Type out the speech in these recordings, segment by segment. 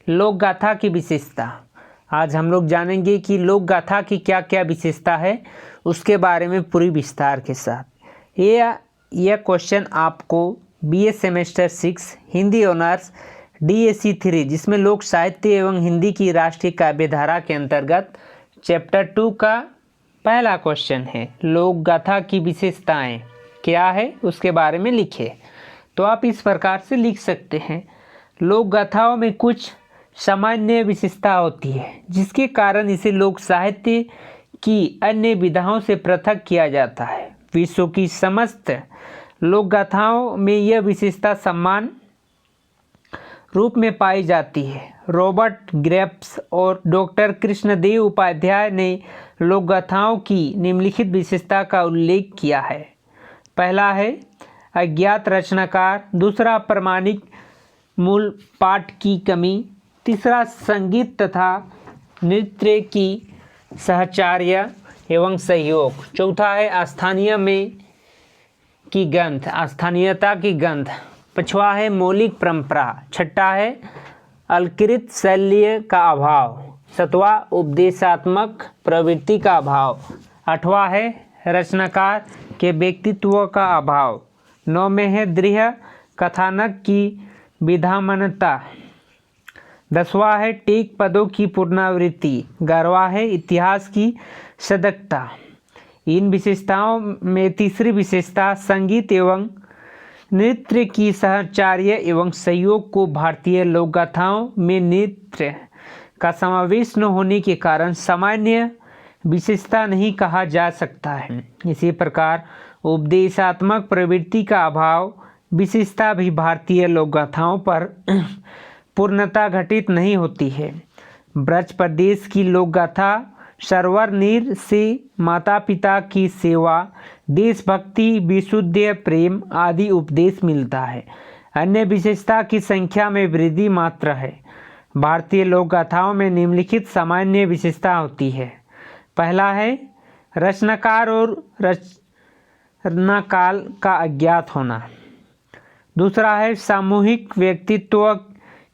लोक गाथा की विशेषता। आज हम लोग जानेंगे कि लोक गाथा की क्या क्या विशेषता है, उसके बारे में पूरी विस्तार के साथ। यह क्वेश्चन आपको BA semester 6 Hindi honours DAC 3 जिसमें लोक साहित्य एवं हिंदी की राष्ट्रीय काव्यधारा के अंतर्गत चैप्टर 2 का पहला क्वेश्चन है। लोक गाथा की विशेषताएं क्या है, उसके बारे में लिखे। तो आप इस प्रकार से लिख सकते हैं, लोक गाथाओं में कुछ सामान्य विशेषता होती है जिसके कारण इसे लोक साहित्य की अन्य विधाओं से पृथक किया जाता है। विश्व की समस्त लोक गाथाओं में यह विशेषता समान रूप में पाई जाती है। रॉबर्ट ग्रेप्स और डॉक्टर कृष्णदेव उपाध्याय ने लोक गाथाओं की निम्नलिखित विशेषता का उल्लेख किया है। पहला है अज्ञात रचनाकार, दूसरा प्रामाणिक मूल पाठ की कमी, तीसरा संगीत तथा नृत्य की सहचार्य एवं सहयोग, चौथा है स्थानीयता की गंध, पांचवा है मौलिक परंपरा, छठा है अलंकृत शैली का अभाव, सातवां उपदेशात्मक प्रवृत्ति का अभाव, आठवां है रचनाकार के व्यक्तित्व का अभाव, नौ में है दृढ़ कथानक की विधानता, 10वां है टीक पदों की पुनरावृत्ति, 11वां है इतिहास की सदकता। इन विशेषताओं में तीसरी विशेषता संगीत एवं नृत्य की सहचार्य एवं सहयोग को भारतीय लोक गाथाओं में नृत्य का समावेश न होने के कारण सामान्य विशेषता नहीं कहा जा सकता है। इसी प्रकार उपदेशात्मक प्रवृत्ति का अभाव विशेषता भी भारतीय लोक गाथाओं पर पूर्णता घटित नहीं होती है। ब्रज प्रदेश की लोक गाथा सरवर नीर से माता पिता की सेवा, देशभक्ति, विशुद्ध प्रेम आदि उपदेश मिलता है। अन्य विशेषता की संख्या में वृद्धि मात्र है। भारतीय लोक गाथाओं में निम्नलिखित सामान्य विशेषता होती है। पहला है रचनाकार और रचनाकाल का अज्ञात होना, दूसरा है सामूहिक व्यक्तित्व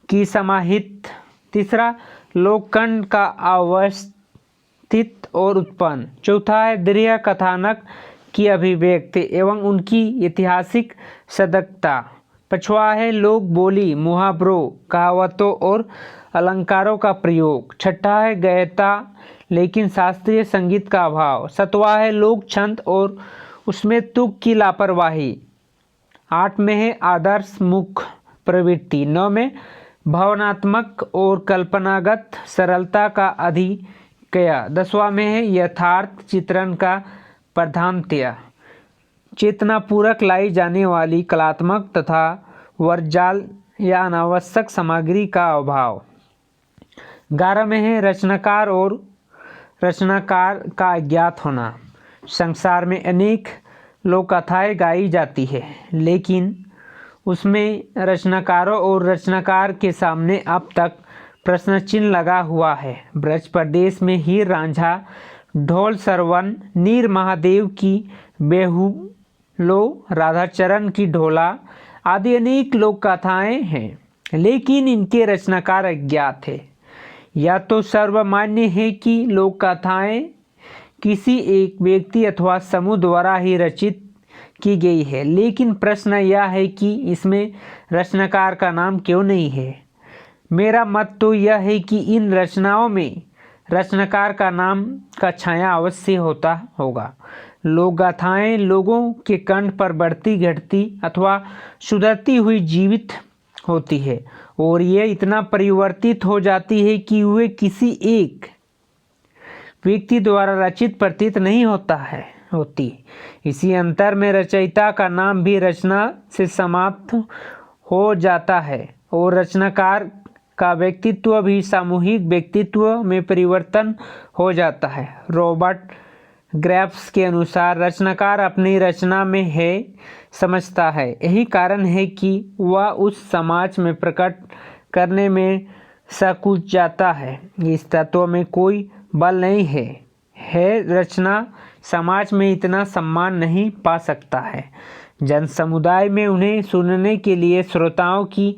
की समाहित, तीसरा लोकखंड का अवस्थित और उत्पन्न, चौथा है दृढ़ कथानक की अभिव्यक्ति एवं उनकी ऐतिहासिक सदकता, पांचवा है लोक बोली, मुहावरों, कहावतों और अलंकारों का प्रयोग, छठा है गहनता लेकिन शास्त्रीय संगीत का अभाव, सातवां है लोक छंद और उसमें तुक की लापरवाही, 8 में है आदर्श मुख प्रवृत्ति, 9 में भावनात्मक और कल्पनागत सरलता का अधिक्य, 10वां में है यथार्थ चित्रण का प्रधानतया, चेतनापूर्वक लाई जाने वाली कलात्मक तथा वर्जाल या अनावश्यक सामग्री का अभाव, 11 में है रचनाकार और रचनाकार का अज्ञात होना। संसार में अनेक लोक कथाएँ गाई जाती है लेकिन उसमें रचनाकारों और रचनाकार के सामने अब तक प्रश्न चिन्ह लगा हुआ है। ब्रज प्रदेश में हीर रांझा, ढोल सरवन, नीर महादेव की बेहुलो, राधाचरण की ढोला आदि अनेक लोक कथाएँ हैं लेकिन इनके रचनाकार अज्ञात है। या तो सर्वमान्य है कि लोक कथाएँ किसी एक व्यक्ति अथवा समूह द्वारा ही रचित की गई है, लेकिन प्रश्न यह है कि इसमें रचनाकार का नाम क्यों नहीं है। मेरा मत तो यह है कि इन रचनाओं में रचनाकार का नाम का छाया अवश्य होता होगा। लोक गाथाएँ लोगों के कंठ पर बढ़ती घटती अथवा सुधरती हुई जीवित होती है और ये इतना परिवर्तित हो जाती है कि वे किसी एक व्यक्ति द्वारा रचित प्रतीत नहीं होती। इसी अंतर में रचयिता का नाम भी रचना से समाप्त हो जाता है और रचनाकार का व्यक्तित्व भी सामूहिक व्यक्तित्व में परिवर्तन हो जाता है। रॉबर्ट ग्रेप्स के अनुसार रचनाकार अपनी रचना में है समझता है, यही कारण है कि वह उस समाज में प्रकट करने में संकुच जाता है। इस तत्व में कोई बल नहीं है रचना समाज में इतना सम्मान नहीं पा सकता है। जन समुदाय में उन्हें सुनने के लिए श्रोताओं की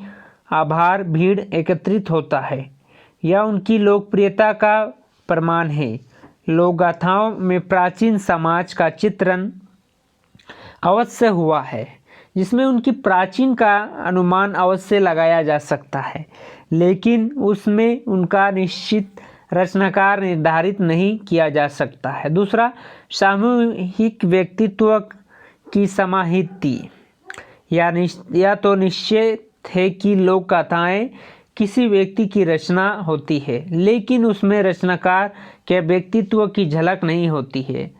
आभार भीड़ एकत्रित होता है। यह उनकी लोकप्रियता का प्रमाण है। लोक गाथाओं में प्राचीन समाज का चित्रण अवश्य हुआ है, जिसमें उनकी प्राचीन का अनुमान अवश्य लगाया जा सकता है, लेकिन उसमें उनका निश्चित रचनाकार निर्धारित नहीं किया जा सकता है। दूसरा, सामूहिक व्यक्तित्व की समाहिति। या तो निश्चित है कि लोक कथाएं किसी व्यक्ति की रचना होती है, लेकिन उसमें रचनाकार के व्यक्तित्व की झलक नहीं होती है।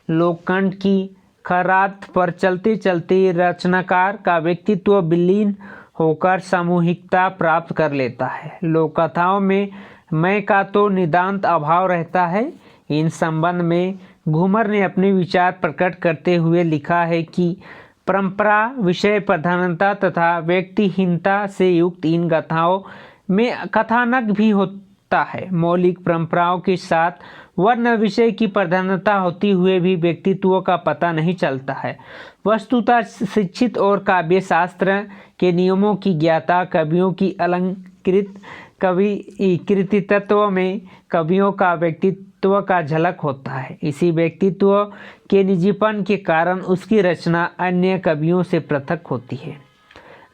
लोकखंड की खरात पर चलते चलते रचनाकार का व्यक्तित्व विलीन होकर सामूहिकता प्राप्त कर लेता है। लोक कथाओं में मैं का तो नितांत अभाव रहता है। इन संबंध में घूमर ने अपने विचार प्रकट करते हुए लिखा है कि परंपरा, विषय प्रधानता तथा व्यक्तिहीनता से युक्त इन गाथाओं में कथानक भी होता है। मौलिक परंपराओं के साथ वर्ण विषय की प्रधानता होती हुए भी व्यक्तित्व का पता नहीं चलता है। वस्तुतः शिक्षित और काव्य शास्त्र के नियमों की ज्ञाता कवियों की अलंकृत कृतित्व में कवियों का व्यक्तित्व का झलक होता है। इसी व्यक्तित्व के निजीपन के कारण उसकी रचना अन्य कवियों से पृथक होती है।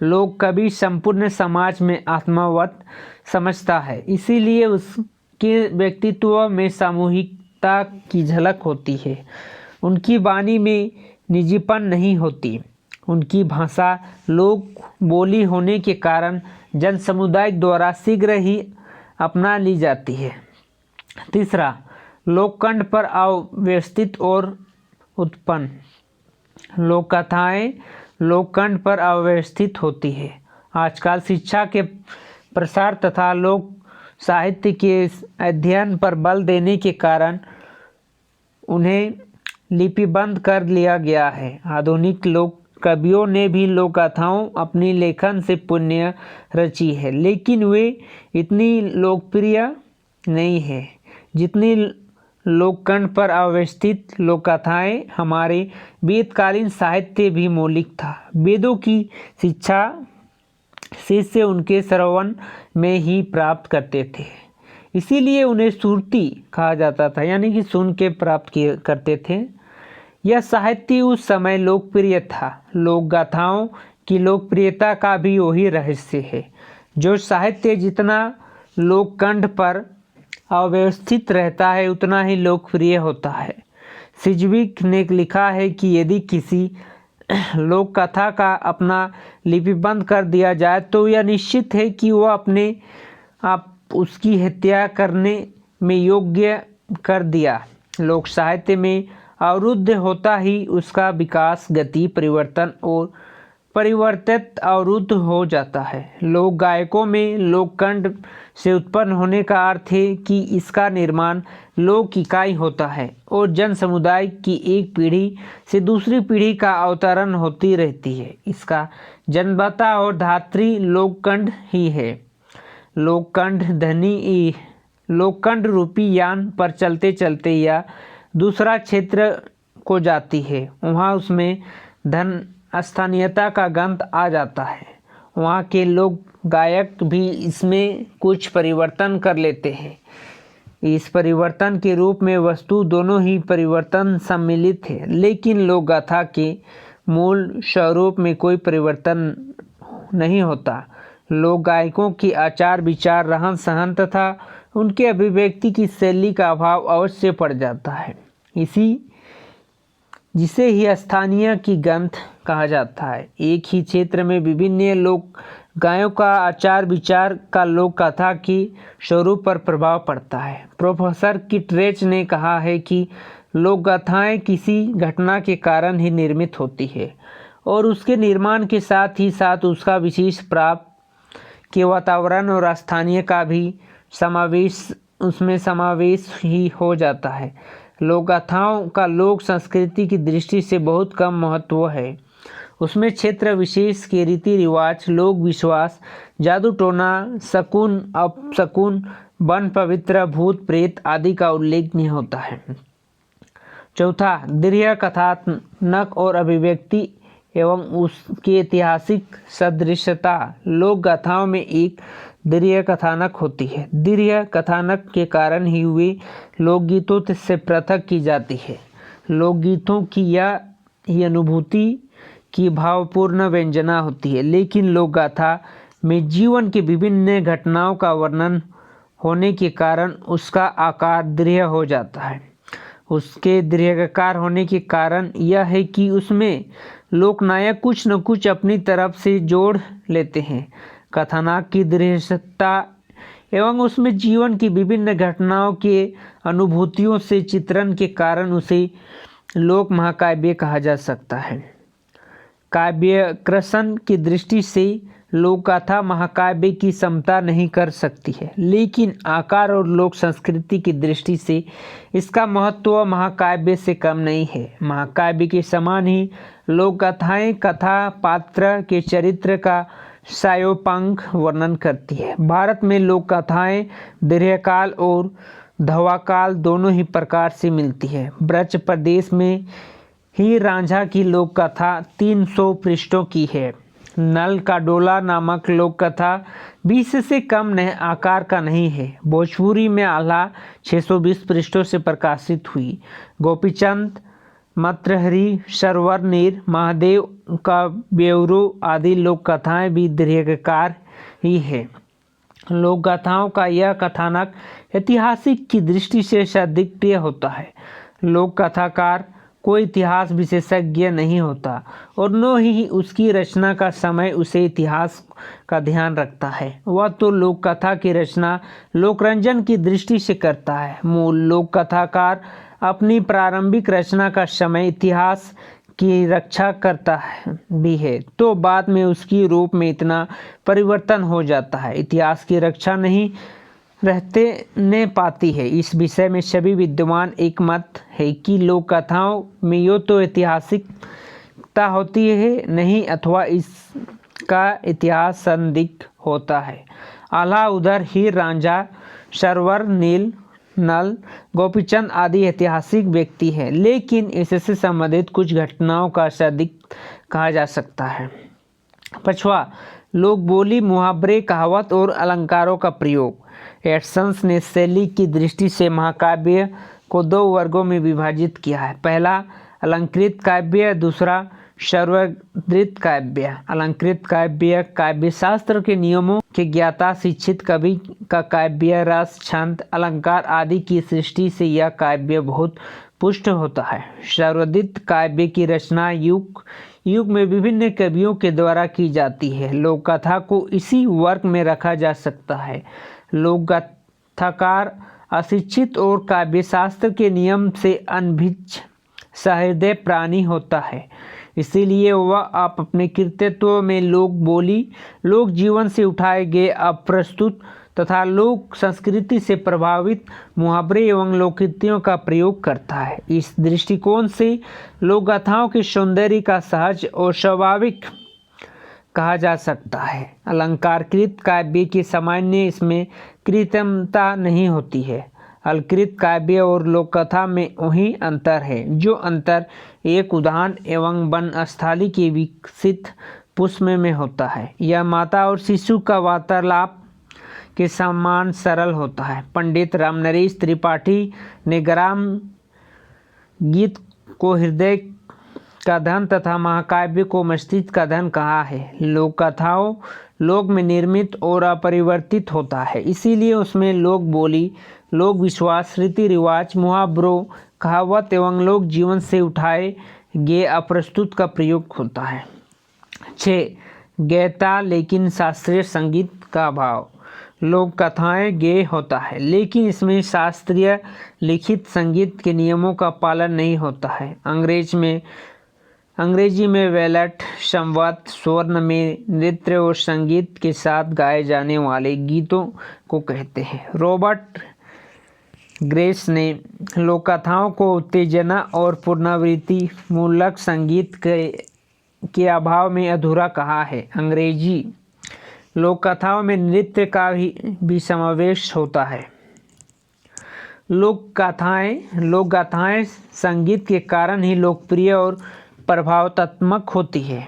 लोक कवि संपूर्ण समाज में आत्मवत समझता है, इसीलिए उसके व्यक्तित्व में सामूहिकता की झलक होती है। उनकी वाणी में निजीपन नहीं होती। उनकी भाषा लोक बोली होने के कारण जन समुदाय द्वारा शीघ्र ही अपना ली जाती है। तीसरा, लोकखंड पर अव्यवस्थित और उत्पन्न। लोक कथाएं लोकखंड पर अव्यवस्थित होती है। आजकल शिक्षा के प्रसार तथा लोक साहित्य के अध्ययन पर बल देने के कारण उन्हें लिपिबंद कर लिया गया है। आधुनिक लोक कवियों ने भी लोक गाथाओं अपनी लेखन से पुण्य रची है, लेकिन वे इतनी लोकप्रिय नहीं है जितनी लोकखंड पर अवस्थित लोक कथाएं। हमारे वेदकालीन साहित्य भी मौलिक था। वेदों की शिक्षा शिष्य उनके श्रवण में ही प्राप्त करते थे, इसीलिए उन्हें सुरती कहा जाता था, यानी कि सुन के प्राप्त करते थे। यह साहित्य उस समय लोकप्रिय था। लोक गाथाओं की लोकप्रियता का भी वही रहस्य है। जो साहित्य जितना लोकखंड पर अव्यवस्थित रहता है उतना ही लोकप्रिय होता है। सिजविक ने लिखा है कि यदि किसी लोक कथा का अपना लिपिबंद कर दिया जाए तो यह निश्चित है कि वह अपने आप उसकी हत्या करने में योग्य कर दिया। लोक साहित्य में अवरुद्ध होता ही उसका विकास, गति, परिवर्तन और परिवर्तित अवरुद्ध हो जाता है। लोक गायकों में लोकखंड से उत्पन्न होने का अर्थ है कि इसका निर्माण लोक इकाई होता है और जन समुदाय की एक पीढ़ी से दूसरी पीढ़ी का अवतरण होती रहती है। इसका जन्मदाता और धात्री लोकखंड ही है। लोकखंड रूपी यान पर चलते चलते या दूसरा क्षेत्र को जाती है, वहाँ उसमें धन स्थानीयता का गंध आ जाता है। वहाँ के लोक गायक भी इसमें कुछ परिवर्तन कर लेते हैं। इस परिवर्तन के रूप में वस्तु दोनों ही परिवर्तन सम्मिलित है, लेकिन लोक गाथा के मूल स्वरूप में कोई परिवर्तन नहीं होता। लोक गायकों की आचार विचार, रहन सहन तथा उनके अभिव्यक्ति की शैली का अभाव अवश्य पड़ जाता है। जिसे ही स्थानीय की गंध कहा जाता है। एक ही क्षेत्र में विभिन्न लोक गायों का आचार विचार का लोक कथा की स्वरूप पर प्रभाव पड़ता है। प्रोफेसर किटरेच ने कहा है कि लोक गाथाएं किसी घटना के कारण ही निर्मित होती है और उसके निर्माण के साथ ही साथ उसका विशेष प्राप्त के वातावरण और स्थानीय का भी समावेश ही हो जाता है। लोक गाथाओं का लोक संस्कृति की दृष्टि से बहुत कम महत्व है। उसमें क्षेत्र विशेष के रीति रिवाज, लोक विश्वास, जादू टोना, शकुन अपशकुन, वन पवित्र, भूत प्रेत आदि का उल्लेख नहीं होता है। चौथा, दृढ़ कथानक और अभिव्यक्ति एवं उसकी ऐतिहासिक सदृशता लोक गाथाओं में एक दृढ़ कथानक होती है। दृढ़ कथानक के कारण ही वे लोकगीतों से पृथक की जाती है। लोकगीतों की यह अनुभूति की भावपूर्ण व्यंजना होती है, लेकिन लोक गाथा में जीवन की विभिन्न घटनाओं का वर्णन होने के कारण उसका आकार दृढ़ हो जाता है। उसके दृढ़ाकार होने के कारण यह है कि उसमें लोकनायक कुछ न कुछ अपनी तरफ से जोड़ लेते हैं। कथानक की दृढ़ता एवं उसमें जीवन की विभिन्न घटनाओं के अनुभूतियों से चित्रण के कारण उसे लोक महाकाव्य कहा जा सकता है। काव्य कृष्ण की दृष्टि से लोक कथा महाकाव्य की समता नहीं कर सकती है, लेकिन आकार और लोक संस्कृति की दृष्टि से इसका महत्व महाकाव्य से कम नहीं है। महाकाव्य के समान ही लोक कथाएं कथा पात्र के चरित्र का सायोपांग वर्णन करती है। भारत में लोक कथाएं दीर्घकाल और धवाकाल दोनों ही प्रकार से मिलती है। ब्रज प्रदेश में ही रांझा की लोक कथा 300 पृष्ठों की है। नल का डोला नामक लोक कथा 20 से कम आकार का नहीं है। भोजपुरी में आल्हा 620 पृष्ठों से प्रकाशित हुई। गोपीचंद मातृहरि सरवर नीर महादेव का ब्यौरो आदि लोक कथाएं भी दीर्घकार ही है। लोक गाथाओं का यह कथानक ऐतिहासिक की दृष्टि से अद्वितीय होता है। लोक कथाकार कोई इतिहास विशेषज्ञ नहीं होता और न ही उसकी रचना का समय उसे इतिहास का ध्यान रखता है। वह तो लोक कथा की रचना लोकरंजन की दृष्टि से करता है। मूल लोक कथाकार अपनी प्रारंभिक रचना का समय इतिहास की रक्षा करता है भी है, तो बाद में उसकी रूप में इतना परिवर्तन हो जाता है, इतिहास की रक्षा नहीं रहते ने पाती है। इस विषय में सभी विद्वान एक मत है कि लोक कथाओं में यो तो ऐतिहासिकता होती है नहीं, अथवा इसका इतिहास संदिग्ध होता है। आल्हा उधर ही रांझा सरवर नील नल गोपीचंद आदि ऐतिहासिक व्यक्ति है, लेकिन इससे संबंधित कुछ घटनाओं का संदिग्ध कहा जा सकता है। पांचवा, लोक बोली मुहावरे कहावत और अलंकारों का प्रयोग। एडसन्स ने शैली की दृष्टि से महाकाव्य को 2 वर्गों में विभाजित किया है। पहला अलंकृत काव्य, दूसरा सर्वदृत काव्य। अलंकृत काव्य काव्य शास्त्र के नियमों के ज्ञाता शिक्षित कवि का काव्य रस छंद अलंकार आदि की सृष्टि से यह काव्य बहुत पुष्ट होता है। सर्वदृत काव्य की रचना युग में विभिन्न कवियों के द्वारा की जाती है। लोक कथा को इसी वर्ग में रखा जा सकता है। लोक कथाकार अशिक्षित और काव्य शास्त्र के नियम से अनभिज्ञ सहृदय प्राणी होता है, इसीलिए वह आप अपने कृतित्व में लोक बोली, लोक जीवन से उठाए गए अप्रस्तुत तथा लोक संस्कृति से प्रभावित मुहावरे एवं लोकोक्तियों का प्रयोग करता है। इस दृष्टिकोण से लोक गाथाओं के सौंदर्य का सहज और स्वाभाविक कहा जा सकता है। अलंकारकृत काव्य के सामान्य इसमें कृत्रिमता नहीं होती है। अलकृत काव्य और लोक कथा में वही अंतर है जो अंतर एक उद्यान एवं वनस्थली के विकसित पुष्प में होता है। यह माता और शिशु का वार्तालाप के समान सरल होता है। पंडित रामनरेश त्रिपाठी ने ग्राम गीत को हृदय का धन तथा महाकाव्य को मस्तिष्क का धन कहा है। लोक कथाओं लोक में निर्मित और अपरिवर्तित होता है, इसीलिए उसमें लोक बोली, लोक विश्वास, रीति रिवाज, मुहावरों, कहावत एवं लोक जीवन से उठाए गए अप्रस्तुत का प्रयोग होता है। 6. गैता लेकिन शास्त्रीय संगीत का अभाव। लोक कथाएं गेय होता है, लेकिन इसमें शास्त्रीय लिखित संगीत के नियमों का पालन नहीं होता है। अंग्रेजी में वेलट संवत स्वर्ण में नृत्य और संगीत के साथ गाए जाने वाले गीतों को कहते हैं। रॉबर्ट ग्रेस ने लोक कथाओं को उत्तेजना और पुनरावृत्ति मूलक संगीत के अभाव में अधूरा कहा है। अंग्रेजी लोक कथाओं में नृत्य का भी समावेश होता है। लोक गाथाएं संगीत के कारण ही लोकप्रिय और प्रभावतात्मक होती है।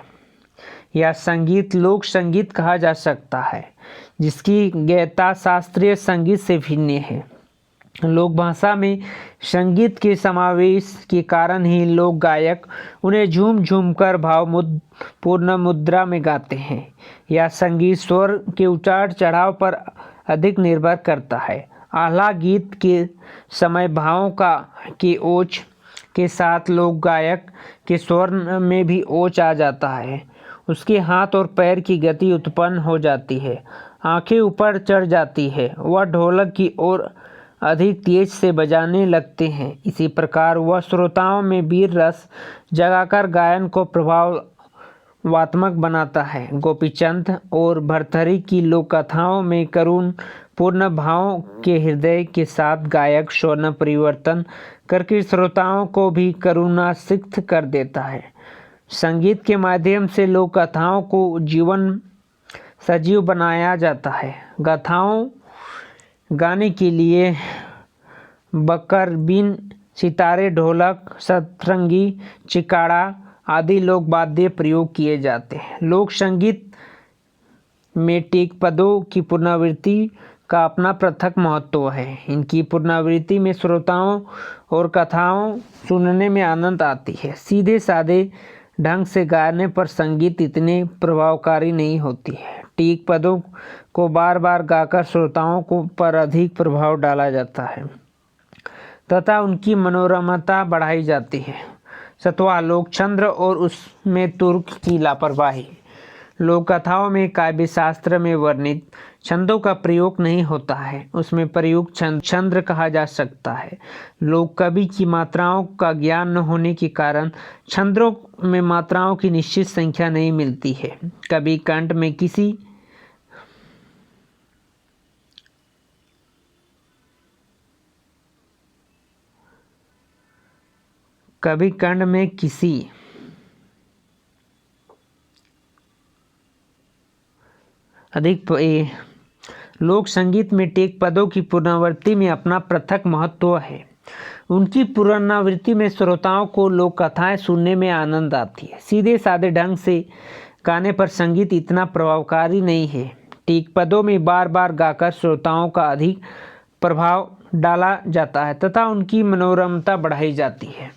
यह संगीत लोक संगीत कहा जा सकता है, जिसकी गहनता शास्त्रीय संगीत से भिन्न है। लोक भाषा में संगीत के समावेश के कारण ही लोक गायक उन्हें झूम झूम कर भावपूर्ण मुद्रा में गाते हैं। यह संगीत स्वर के उतार चढ़ाव पर अधिक निर्भर करता है। आह्लाद गीत के समय भावों की ओज के साथ लोक गायक के स्वर में भी ओज आ जाता है। उसके हाथ और पैर की गति उत्पन्न हो जाती है, आंखें ऊपर चढ़ जाती है, वह ढोलक की ओर अधिक तेज से बजाने लगते हैं। इसी प्रकार वह श्रोताओं में वीर रस जगाकर गायन को प्रभावात्मक बनाता है। गोपीचंद और भर्तृहरि की लोक कथाओं में करुण पूर्ण भावों के हृदय के साथ गायक स्वर परिवर्तन करके श्रोताओं को भी करुणा सिक्त कर देता है। संगीत के माध्यम से लोक कथाओं को जीवन सजीव बनाया जाता है। गाथाओं गाने के लिए बकर, बीन, सितारे, ढोलक, सतरंगी, चिकाड़ा आदि लोक वाद्य प्रयोग किए जाते हैं। लोक संगीत में टीक पदों की पुनरावृत्ति का अपना पृथक महत्व है। इनकी पुनरावृत्ति में श्रोताओं और कथाओं सुनने में आनंद आती है। सीधे साधे ढंग से गाने पर संगीत इतने प्रभावकारी नहीं होती है। टीक पदों को बार बार गाकर श्रोताओं को पर अधिक प्रभाव डाला जाता है तथा उनकी मनोरमता बढ़ाई जाती है। सतवा लोक छंद और उसमें तुर्क की लापरवाही। लोक कथाओं में काव्य शास्त्र में वर्णित छंदों का प्रयोग नहीं होता है, उसमें प्रयुक्त छंद कहा जा सकता है। लोक कवि की मात्राओं का ज्ञान न होने के कारण छंदों में मात्राओं की निश्चित संख्या नहीं मिलती है। कवि कंठ में किसी अधिक लोक संगीत में टेक पदों की पुनरावृत्ति में अपना पृथक महत्व है। उनकी पुनरावृत्ति में श्रोताओं को लोक कथाएं सुनने में आनंद आती है। सीधे साधे ढंग से गाने पर संगीत इतना प्रभावकारी नहीं है। टीक पदों में बार बार गाकर श्रोताओं का अधिक प्रभाव डाला जाता है तथा उनकी मनोरमता बढ़ाई जाती है।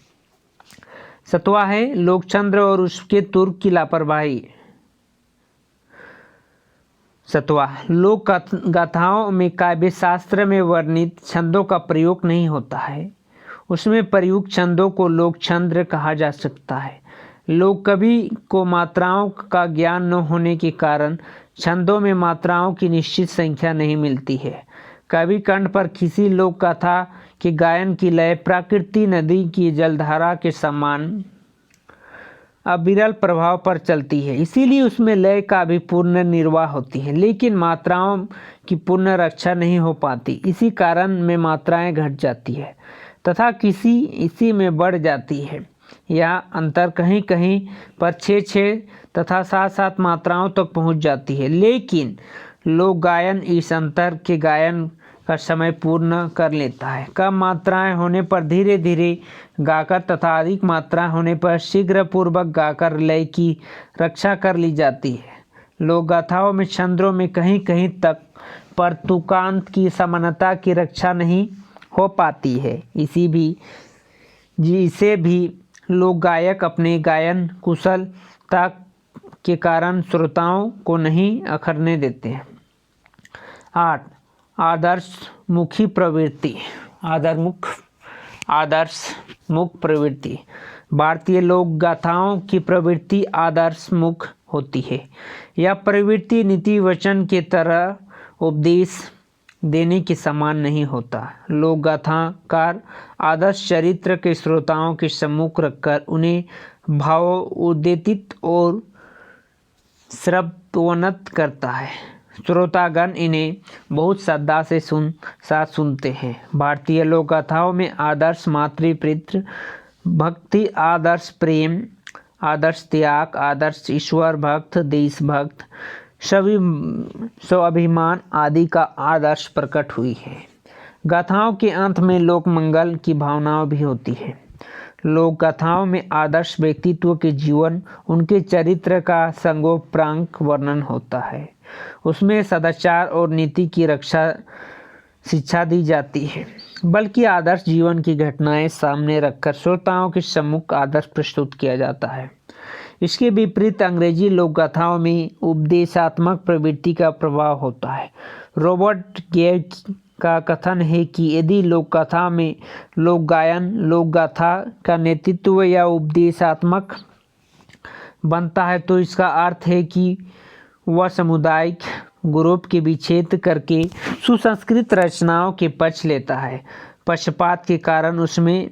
सतवा है लोकचंद्र और उसके तुर्क की लापरवाही। सतवा लोक गाथाओं में काव्य शास्त्र में वर्णित छंदों का प्रयोग नहीं होता है, उसमें प्रयुक्त छंदों को लोक छंद कहा जा सकता है। लोक कवि को मात्राओं का ज्ञान न होने के कारण छंदों में मात्राओं की निश्चित संख्या नहीं मिलती है। कवि कंठ पर किसी लोक कथा के गायन की लय प्राकृतिक नदी की जलधारा के समान अविरल प्रभाव पर चलती है, इसीलिए उसमें लय का भी पूर्ण निर्वाह होती है, लेकिन मात्राओं की पूर्ण रक्षा नहीं हो पाती। इसी कारण में मात्राएं घट जाती है तथा इसी में बढ़ जाती है। यह अंतर कहीं कहीं पर 6-6 तथा 7-7 मात्राओं तक पहुंच जाती है, लेकिन लोक गायन इस अंतर के गायन का समय पूर्ण कर लेता है। कम मात्राएं होने पर धीरे धीरे गाकर तथा अधिक मात्रा होने पर शीघ्र पूर्वक गाकर लय की रक्षा कर ली जाती है। लोक गाथाओं में छंदों में कहीं कहीं तक पर तुकांत की समानता की रक्षा नहीं हो पाती है। इसे भी लोक गायक अपने गायन कुशलता के कारण श्रोताओं को नहीं अखरने देते हैं। 8 आदर्श मुखी प्रवृत्ति। आदर्शमुख प्रवृत्ति। भारतीय लोक गाथाओं की प्रवृत्ति आदर्शमुख होती है। यह प्रवृत्ति नीति वचन के तरह उपदेश देने के समान नहीं होता। लोक गाथाकार आदर्श चरित्र के श्रोताओं के सम्मुख रखकर उन्हें भावोद्दीपित और श्रवणोन्नत करता है। श्रोतागण इन्हें बहुत श्रद्धा से सुनते हैं। भारतीय लोक गाथाओं में आदर्श मातृ-पितृ भक्ति, आदर्श प्रेम, आदर्श त्याग, आदर्श ईश्वर भक्त, देशभक्त, स्वाभिमान आदि का आदर्श प्रकट हुई है। गाथाओं के अंत में लोक मंगल की भावनाएं भी होती है। लोक कथाओं में आदर्श व्यक्तित्व के जीवन, उनके चरित्र का संगोपांग वर्णन होता है। उसमें सदाचार और नीति की शिक्षा दी जाती है, बल्कि आदर्श जीवन की घटनाएं सामने रखकर श्रोताओं के सम्मुख आदर्श प्रस्तुत किया जाता है। इसके विपरीत अंग्रेजी लोक कथाओं में उपदेशात्मक प्रवृत्ति का प्रभाव होता है। रॉबर्ट गेज का कथन है कि यदि लोक कथा में लोक गायन लोक गाथा का नेतृत्व या उपदेशात्मक बनता है तो इसका अर्थ है कि वह सामुदायिक ग्रुप के विच्छेद करके सुसंस्कृत रचनाओं के पक्ष लेता है। पक्षपात के कारण उसमें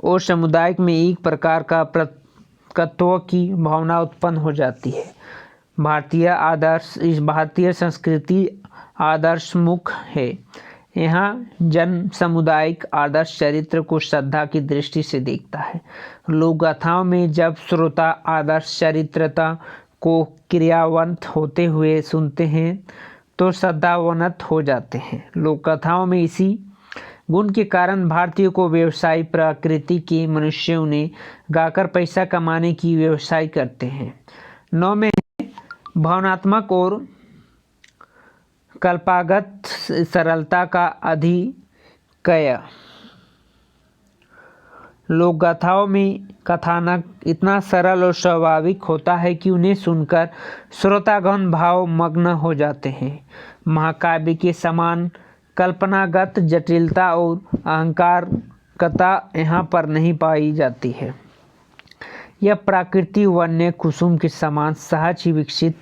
और समुदाय में एक प्रकार का प्रभुत्व की भावना उत्पन्न हो जाती है। भारतीय संस्कृति आदर्शमुख है। यहाँ जन सामुदायिक आदर्श चरित्र को श्रद्धा की दृष्टि से देखता है। लोक कथाओं में जब श्रोता आदर्श चरित्रता को क्रियावंत होते हुए सुनते हैं तो श्रद्धावनत हो जाते हैं। लोक कथाओं में इसी गुण के कारण भारतीयों को व्यवसायी प्रकृति के मनुष्य उन्हें गाकर पैसा कमाने की व्यवसाय करते हैं। 9 में भावनात्मक और कल्पागत सरलता का अधिकय। लोक कथाओं में कथानक इतना सरल और स्वाभाविक होता है कि उन्हें सुनकर श्रोतागण भाव मग्न हो जाते हैं। महाकाव्य के समान कल्पनागत जटिलता और अहंकारकता यहाँ पर नहीं पाई जाती है। यह प्रकृति वन्य कुसुम के समान सहज ही विकसित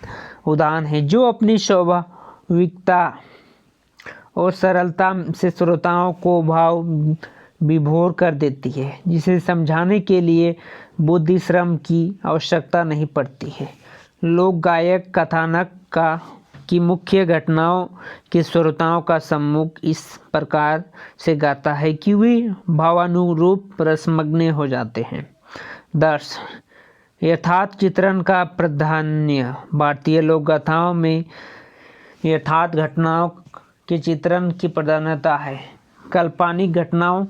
उदाहरण है, जो अपनी स्वाभाविकता और सरलता से श्रोताओं को भाव विभोर कर देती है, जिसे समझाने के लिए बुद्धि श्रम की आवश्यकता नहीं पड़ती है। लोक गायक कथानक की मुख्य घटनाओं के श्रोताओं का सम्मुख इस प्रकार से गाता है कि वे भावानुरूप रसमग्न हो जाते हैं। 10 यथार्थ चित्रण का प्राधान्य। भारतीय लोक कथाओं में यथार्थ घटनाओं के चित्रण की प्राधान्यता है। काल्पनिक घटनाओं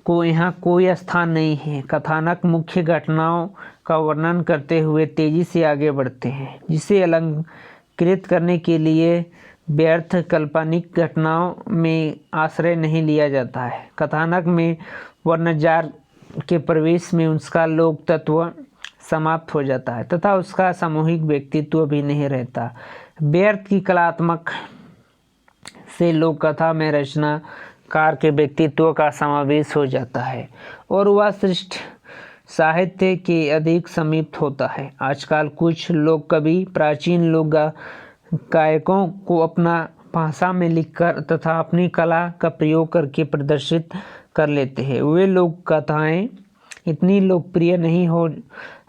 को यहाँ कोई स्थान नहीं है। कथानक मुख्य घटनाओं का वर्णन करते हुए तेजी से आगे बढ़ते हैं, जिसे अलंकृत करने के लिए व्यर्थ काल्पनिक घटनाओं में आश्रय नहीं लिया जाता है। कथानक में वर्णजार के प्रवेश में उसका लोक तत्व समाप्त हो जाता है तथा उसका सामूहिक व्यक्तित्व भी नहीं रहता। व्यर्थ की कलात्मक से लोक कथा में रचनाकार के व्यक्तित्व का समावेश हो जाता है और वह श्रेष्ठ साहित्य के अधिक समीप होता है। आजकल कुछ लोग कवि प्राचीन लोक गायकों को अपना भाषा में लिखकर तथा अपनी कला का प्रयोग करके प्रदर्शित कर लेते हैं। वे लोक कथाएं इतनी लोकप्रिय नहीं हो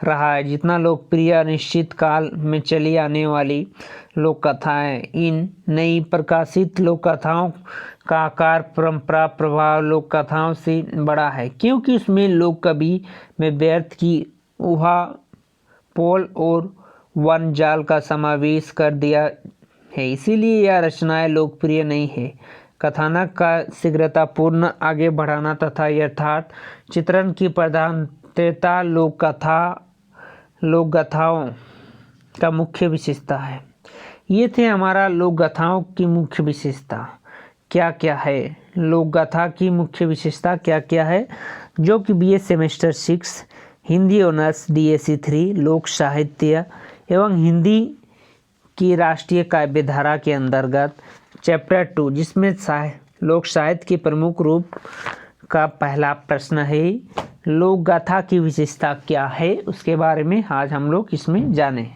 रहा है जितना लोकप्रिय अनिश्चित काल में चली आने वाली लोक कथाएं। इन नई प्रकाशित लोक कथाओं का आकार परंपरा प्रभाव लोक कथाओं से बड़ा है, क्योंकि उसमें लोक कवि में व्यर्थ की ऊहा पोल और वनजाल का समावेश कर दिया है। इसीलिए यह रचनाएं लोकप्रिय नहीं है। कथानक का शीघ्रतापूर्ण आगे बढ़ाना तथा यथार्थ चित्रण की प्रधानता लोक कथाओं का मुख्य विशेषता है। ये थे हमारा लोक कथाओं की मुख्य विशेषता क्या क्या है। लोक कथा की मुख्य विशेषता क्या क्या है, जो कि BA semester 6 Hindi honours DAC 3 लोक साहित्य एवं हिंदी की राष्ट्रीय काव्य धारा के अंतर्गत चैप्टर 2, जिसमें लोक साहित्य के प्रमुख रूप का पहला प्रश्न है लोक गाथा की विशेषता क्या है, उसके बारे में आज हम लोग इसमें जाने।